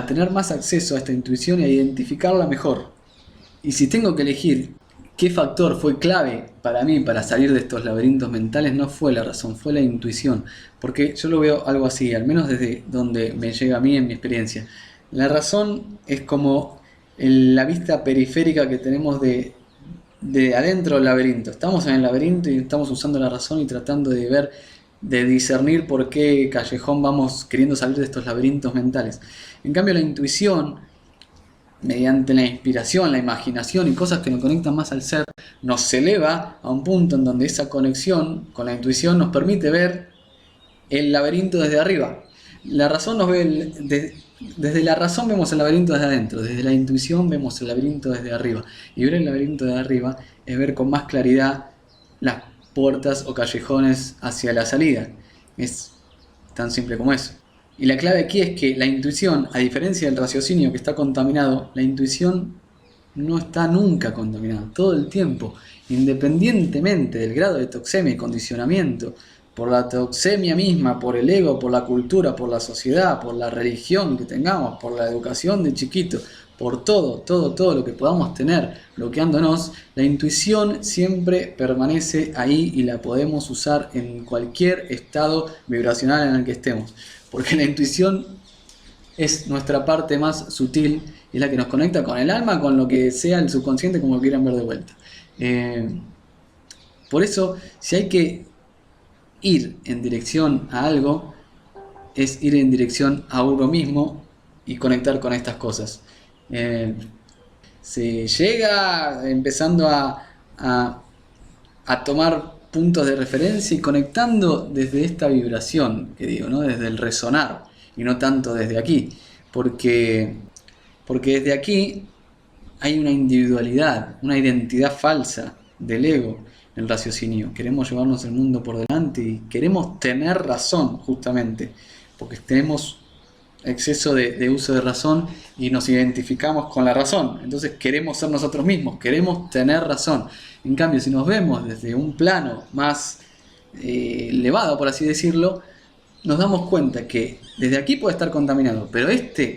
tener más acceso a esta intuición y a identificarla mejor. Y si tengo que elegir qué factor fue clave para mí para salir de estos laberintos mentales, no fue la razón, fue la intuición. Porque yo lo veo algo así, al menos desde donde me llega a mí en mi experiencia. La razón es como la vista periférica que tenemos de adentro del laberinto. Estamos en el laberinto y estamos usando la razón y tratando de ver, de discernir por qué callejón vamos queriendo salir de estos laberintos mentales. En cambio, la intuición, mediante la inspiración, la imaginación y cosas que nos conectan más al ser, nos eleva a un punto en donde esa conexión con la intuición nos permite ver el laberinto desde arriba. La razón nos ve desde la razón vemos el laberinto desde adentro, desde la intuición vemos el laberinto desde arriba. Y ver el laberinto desde arriba es ver con más claridad las puertas o callejones hacia la salida. Es tan simple como eso. Y la clave aquí es que la intuición, a diferencia del raciocinio que está contaminado, la intuición no está nunca contaminada, todo el tiempo, independientemente del grado de toxemia y condicionamiento, por la toxemia misma, por el ego, por la cultura, por la sociedad, por la religión que tengamos, por la educación de chiquito, por todo lo que podamos tener bloqueándonos, la intuición siempre permanece ahí y la podemos usar en cualquier estado vibracional en el que estemos. Porque la intuición es nuestra parte más sutil, es la que nos conecta con el alma, con lo que sea el subconsciente, como lo quieran ver de vuelta. Por eso, si hay que ir en dirección a algo, es ir en dirección a uno mismo y conectar con estas cosas. Se llega empezando a tomar puntos de referencia y conectando desde esta vibración, que digo, ¿no? Desde el resonar y no tanto desde aquí, porque desde aquí hay una individualidad, una identidad falsa del ego en el raciocinio. Queremos llevarnos el mundo por delante y queremos tener razón, justamente, porque tenemos exceso de uso de razón y nos identificamos con la razón. Entonces queremos ser nosotros mismos, queremos tener razón. En cambio, si nos vemos desde un plano más elevado, por así decirlo, nos damos cuenta que desde aquí puede estar contaminado, pero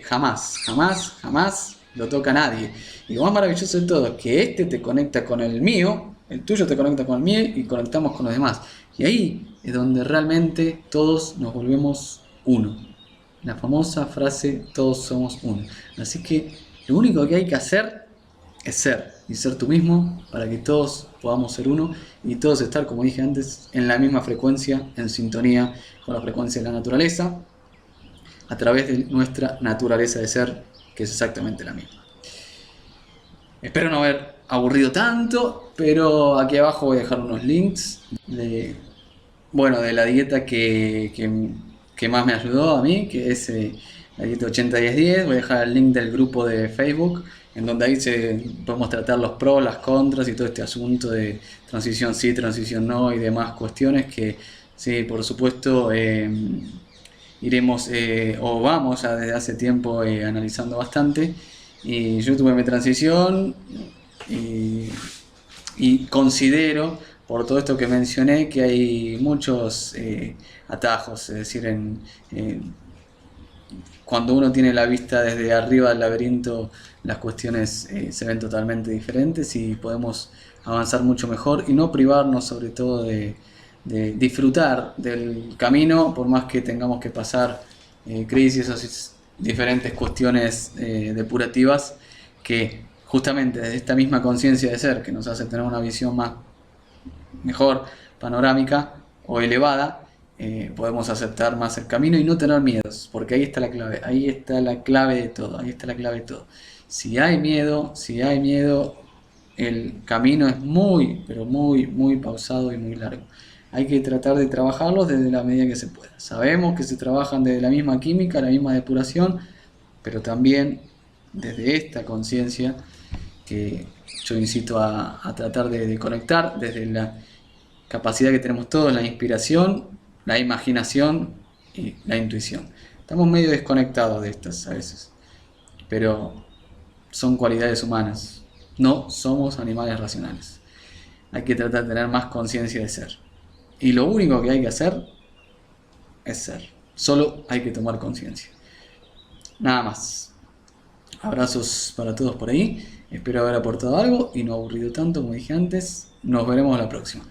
jamás lo toca a nadie. Y lo más maravilloso de todo es que te conecta con el mío, el tuyo te conecta con el mío y conectamos con los demás. Y ahí es donde realmente todos nos volvemos uno. La famosa frase, todos somos uno. Así que lo único que hay que hacer es ser, y ser tú mismo, para que todos podamos ser uno y todos estar, como dije antes, en la misma frecuencia, en sintonía con la frecuencia de la naturaleza, a través de nuestra naturaleza de ser, que es exactamente la misma. Espero no haber aburrido tanto, pero aquí abajo voy a dejar unos links de la dieta que más me ayudó a mí, que es la dieta 80-10-10. Voy a dejar el link del grupo de Facebook, en donde ahí podemos tratar los pros, las contras y todo este asunto de transición sí, transición no y demás cuestiones que, sí, por supuesto, iremos o vamos ya desde hace tiempo analizando bastante. Y yo tuve mi transición y considero, por todo esto que mencioné, que hay muchos atajos, es decir, cuando uno tiene la vista desde arriba del laberinto, las cuestiones se ven totalmente diferentes y podemos avanzar mucho mejor y no privarnos sobre todo de de disfrutar del camino, por más que tengamos que pasar crisis o diferentes cuestiones depurativas, que justamente desde esta misma conciencia de ser, que nos hace tener una visión más mejor, panorámica o elevada, podemos aceptar más el camino y no tener miedos, porque ahí está la clave, ahí está la clave de todo, ahí está la clave de todo. Si hay miedo, el camino es muy, pero muy, muy pausado y muy largo. Hay que tratar de trabajarlos desde la medida que se pueda. Sabemos que se trabajan desde la misma química, la misma depuración, pero también desde esta conciencia que yo incito a tratar de conectar desde la capacidad que tenemos todos, la inspiración, la imaginación y la intuición. Estamos medio desconectados de estas a veces, pero son cualidades humanas. No somos animales racionales. Hay que tratar de tener más conciencia de ser. Y lo único que hay que hacer es ser. Solo hay que tomar conciencia. Nada más. Abrazos para todos por ahí. Espero haber aportado algo y no aburrido tanto como dije antes. Nos veremos la próxima.